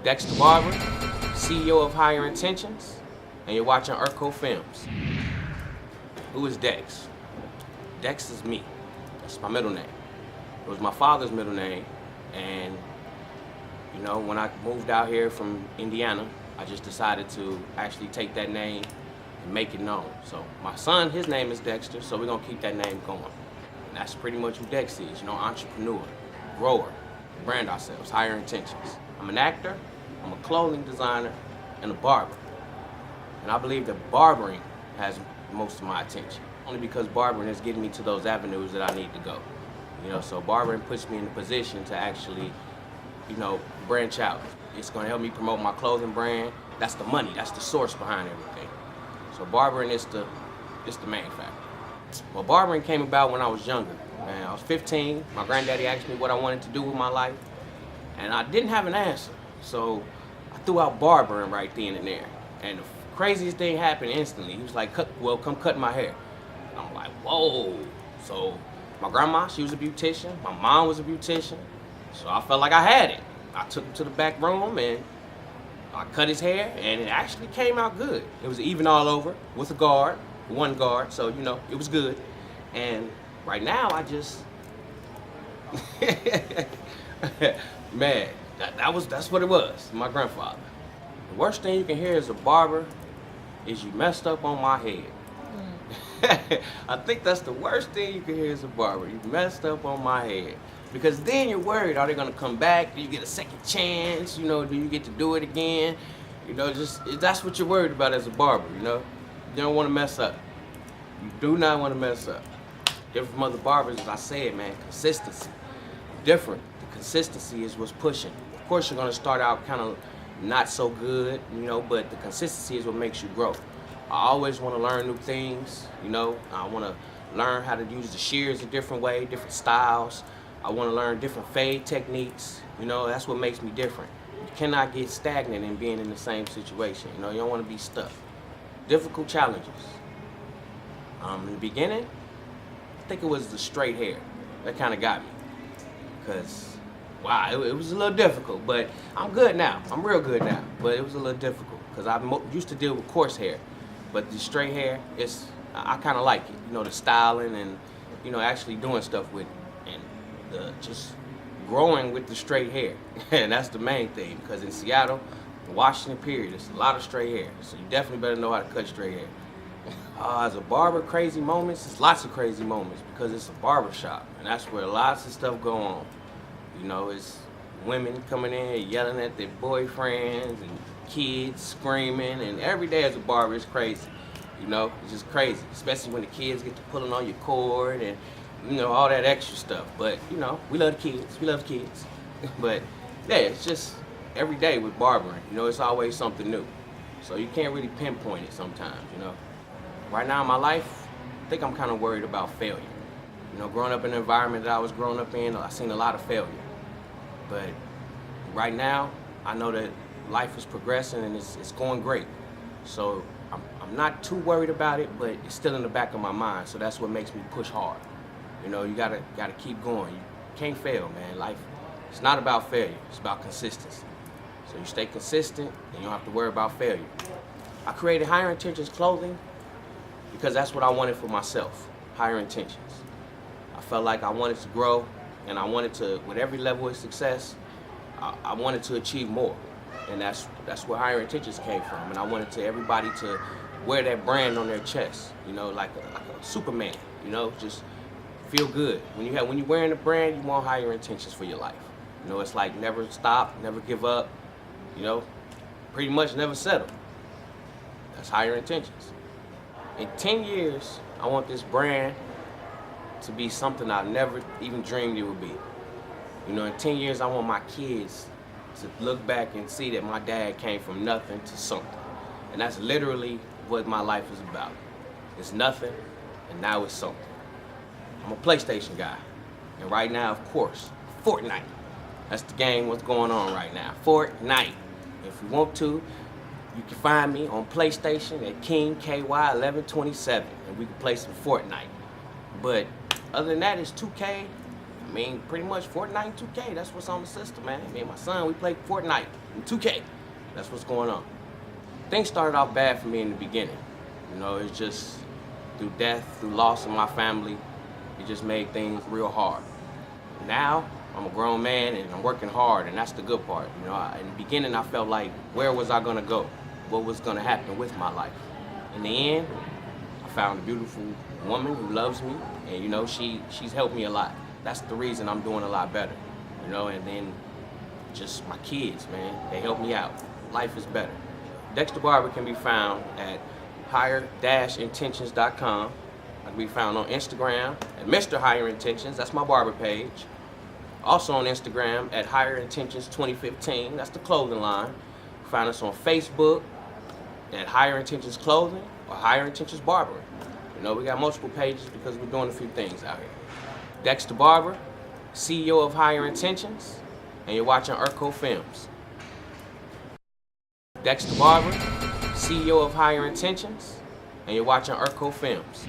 Dex Da Barber, CEO of Higher Intentions, and you're watching ERCO Films. Who is Dex? Dex is me. That's my middle name. It was my father's middle name, and you know, when I moved out here from Indiana, I just decided to actually take that name and make it known. So my son, his name is Dexter, so we're gonna keep that name going. And that's pretty much who Dex is, you know, entrepreneur, grower, brand ourselves, Higher Intentions. I'm an actor, I'm a clothing designer, and a barber. And I believe that barbering has most of my attention, only because barbering is getting me to those avenues that I need to go. You know, so barbering puts me in a position to actually, you know, branch out. It's gonna help me promote my clothing brand. That's the money, that's the source behind everything. So barbering is the main factor. Well, barbering came about when I was younger. Man, I was 15, my granddaddy asked me what I wanted to do with my life, and I didn't have an answer. So I threw out barbering right then and there. And the craziest thing happened instantly. He was like, come cut my hair. And I'm like, whoa. So my grandma, she was a beautician. My mom was a beautician. So I felt like I had it. I took him to the back room and I cut his hair, and it actually came out good. It was even all over with a guard, one guard, so you know, it was good. And right now I just, man, that's what it was, my grandfather. The worst thing you can hear as a barber is you messed up on my head. I think that's the worst thing you can hear as a barber. You messed up on my head. Because then you're worried, are they gonna come back? Do you get a second chance? You know, do you get to do it again? You know, that's what you're worried about as a barber, you know? You don't wanna mess up. You do not wanna mess up. Different from other barbers, as I said, man, consistency. Different. The consistency is what's pushing. Of course, you're gonna start out kind of not so good, you know, but the consistency is what makes you grow. I always wanna learn new things, you know? I wanna learn how to use the shears a different way, different styles. I want to learn different fade techniques. You know, that's what makes me different. You cannot get stagnant in being in the same situation. You know, you don't want to be stuck. Difficult challenges. In the beginning, I think it was the straight hair. That kind of got me. Because, wow, it was a little difficult, but I'm good now. I'm real good now, but it was a little difficult because I used to deal with coarse hair. But the straight hair, I kind of like it. You know, the styling and, you know, actually doing stuff with it. Just growing with the straight hair. And that's the main thing, because in Seattle, Washington period, there's a lot of straight hair. So you definitely better know how to cut straight hair. As a barber, crazy moments, there's lots of crazy moments because it's a barber shop. And that's where lots of stuff go on. You know, it's women coming in yelling at their boyfriends and kids screaming. And every day as a barber is crazy. You know, it's just crazy, especially when the kids get to pulling on your cord and you know, all that extra stuff. But, you know, we love the kids. We love the kids. But, yeah, it's just every day with barbering. You know, it's always something new. So you can't really pinpoint it sometimes, you know. Right now in my life, I think I'm kind of worried about failure. You know, growing up in the environment that I was growing up in, I've seen a lot of failure. But right now, I know that life is progressing and it's going great. So I'm not too worried about it, but it's still in the back of my mind. So that's what makes me push hard. You know, you gotta keep going. You can't fail, man. Life, it's not about failure. It's about consistency. So you stay consistent, and you don't have to worry about failure. I created Higher Intentions clothing because that's what I wanted for myself. Higher Intentions. I felt like I wanted to grow, and I wanted to, with every level of success, I wanted to achieve more, and that's where Higher Intentions came from. And I wanted everybody to wear that brand on their chest. You know, like a Superman. You know, just feel good. When you're wearing a brand, you want higher intentions for your life. You know, it's like never stop, never give up, you know, pretty much never settle. That's Higher Intentions. In 10 years, I want this brand to be something I never even dreamed it would be. You know, in 10 years, I want my kids to look back and see that my dad came from nothing to something. And that's literally what my life is about. It's nothing, and now it's something. I'm a PlayStation guy, and right now, of course, Fortnite. That's the game, what's going on right now. Fortnite. If you want to, you can find me on PlayStation at King KY1127, and we can play some Fortnite. But other than that, it's 2K. I mean, pretty much Fortnite and 2K, that's what's on the system, man. Me and my son, we play Fortnite. 2K. That's what's going on. Things started off bad for me in the beginning. You know, it's just through death, through loss of my family, it just made things real hard. Now, I'm a grown man and I'm working hard, and that's the good part. You know, in the beginning I felt like, where was I gonna go? What was gonna happen with my life? In the end, I found a beautiful woman who loves me, and you know, she's helped me a lot. That's the reason I'm doing a lot better. You know, and then just my kids, man, they help me out. Life is better. Dex Da Barber can be found at higher-intentions.com. I can be found on Instagram at Mr. Higher Intentions. That's my barber page. Also on Instagram at Higher Intentions 2015. That's the clothing line. Find us on Facebook at Higher Intentions Clothing or Higher Intentions Barbering. You know, we got multiple pages because we're doing a few things out here. Dex Da Barber, CEO of Higher Intentions, and you're watching ERCO Films. Dex Da Barber, CEO of Higher Intentions, and you're watching ERCO Films.